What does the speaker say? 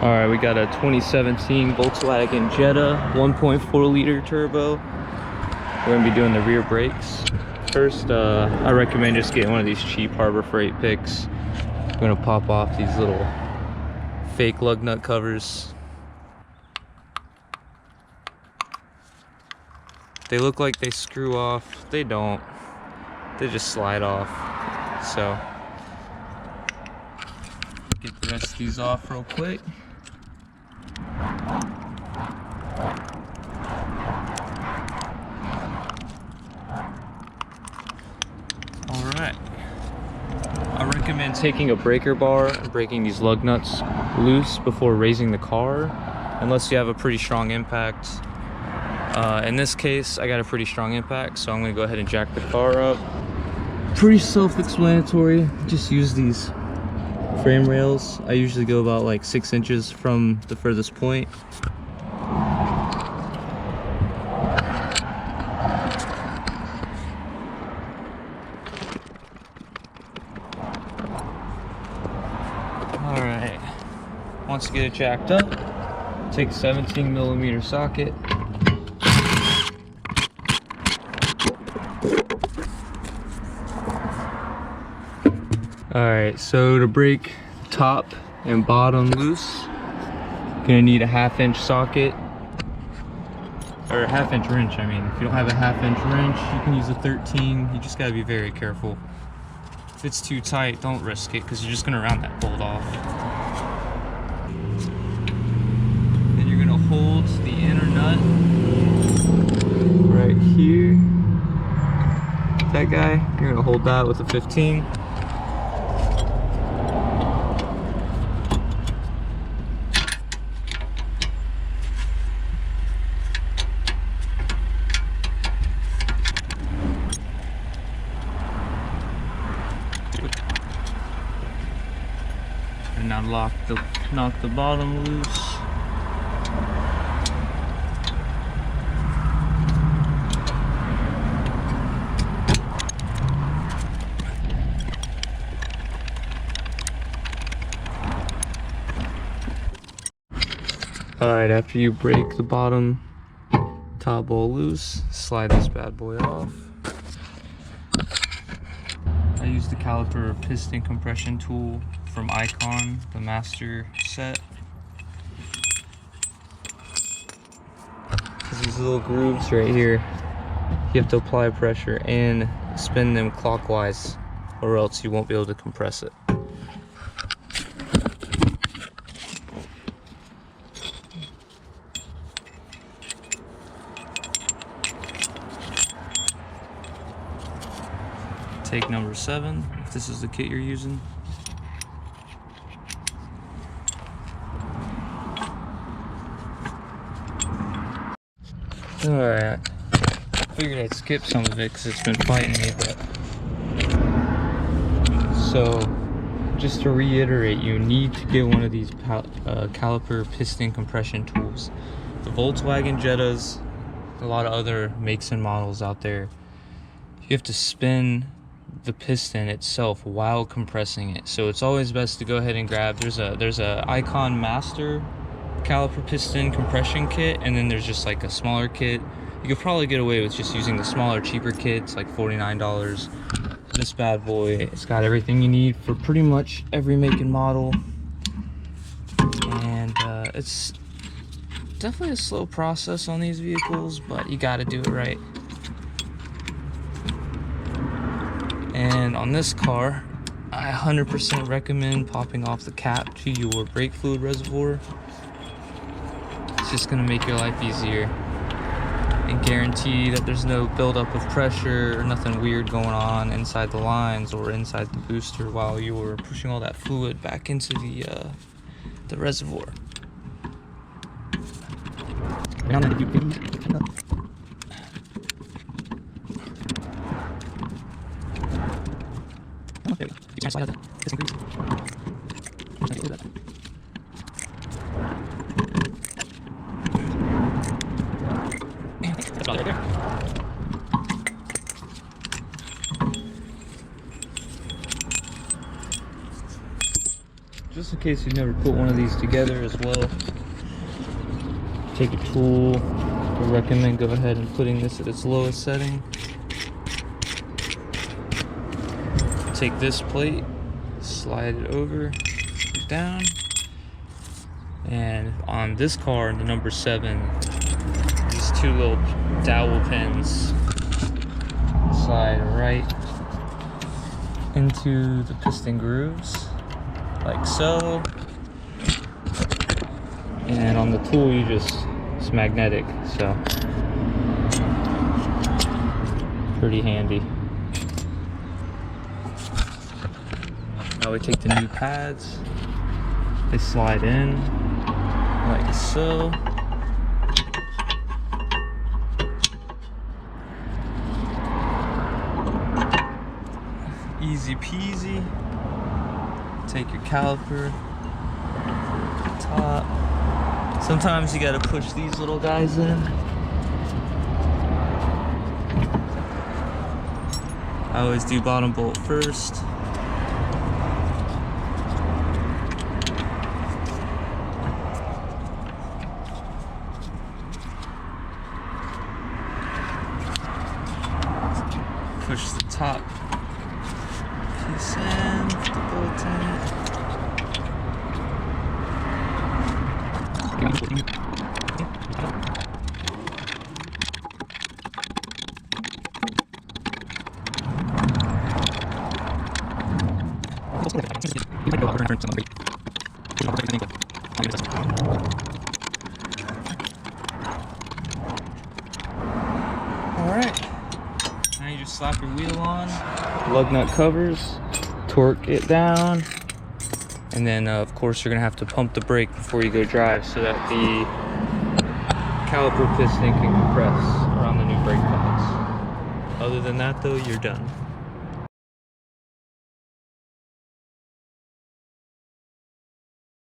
All right, we got a 2017 Volkswagen Jetta 1.4 liter turbo. We're gonna be doing the rear brakes. First, I recommend just getting one of these cheap Harbor Freight picks. We're gonna pop off these little fake lug nut covers. They look like they screw off. They don't. They just slide off. So, get the rest of these off real quick. Alright. I recommend taking a breaker bar and breaking these lug nuts loose before raising the car, unless you have a pretty strong impact. In this case, I got a pretty strong impact, so I'm going to go ahead and jack the car up. Pretty self-explanatory. Just use these frame rails. I usually go about like 6 inches from the furthest point. Alright, once you get it jacked up, take a 17mm socket. Alright, so to break top and bottom loose, you're gonna need a 1/2 inch socket, or a 1/2 inch wrench. I mean, if you don't have a 1/2 inch wrench, you can use a 13. You just gotta be very careful. If it's too tight, don't risk it, because you're just gonna round that bolt off. Then you're gonna hold the inner nut right here. That guy, you're gonna hold that with a 15. And now knock the bottom loose. Alright, after you break the bottom top bowl loose, slide this bad boy off. I use the Caliper piston compression tool from Icon, the master set. These little grooves right here, you have to apply pressure and spin them clockwise, or else you won't be able to compress it. Take number 7, if this is the kit you're using. Alright, figured I'd skip some of it because it's been fighting me, but... So, just to reiterate, you need to get one of these Caliper piston compression tools. The Volkswagen Jettas, a lot of other makes and models out there, you have to spin the piston itself while compressing it. So it's always best to go ahead and grab, there's a Icon Master Caliper piston compression kit, and then there's just like a smaller kit. You could probably get away with just using the smaller, cheaper kit. It's like $49. This bad boy, it's got everything you need for pretty much every make and model, and it's definitely a slow process on these vehicles, but you got to do it right. And on this car, I 100% recommend popping off the cap to your brake fluid reservoir. It's just gonna make your life easier and guarantee that there's no buildup of pressure or nothing weird going on inside the lines or inside the booster while you were pushing all that fluid back into the reservoir. just in case you've never put one of these together as well, take a tool. I recommend go ahead and putting this at its lowest setting. Take this plate, slide it over, down, and on this car, the number 7, these 2 little dowel pins slide right into the piston grooves, like so. And on the tool, it's magnetic, so pretty handy. Now we take the new pads, they slide in like so. Easy peasy. Take your caliper, top. Sometimes you gotta push these little guys in. I always do bottom bolt first. Push the top piece in, put the bolt in. Alright, now you just slap your wheel on, lug nut covers, torque it down, and then of course you're going to have to pump the brake before you go drive so that the caliper piston can compress around the new brake pads. Other than that though, you're done.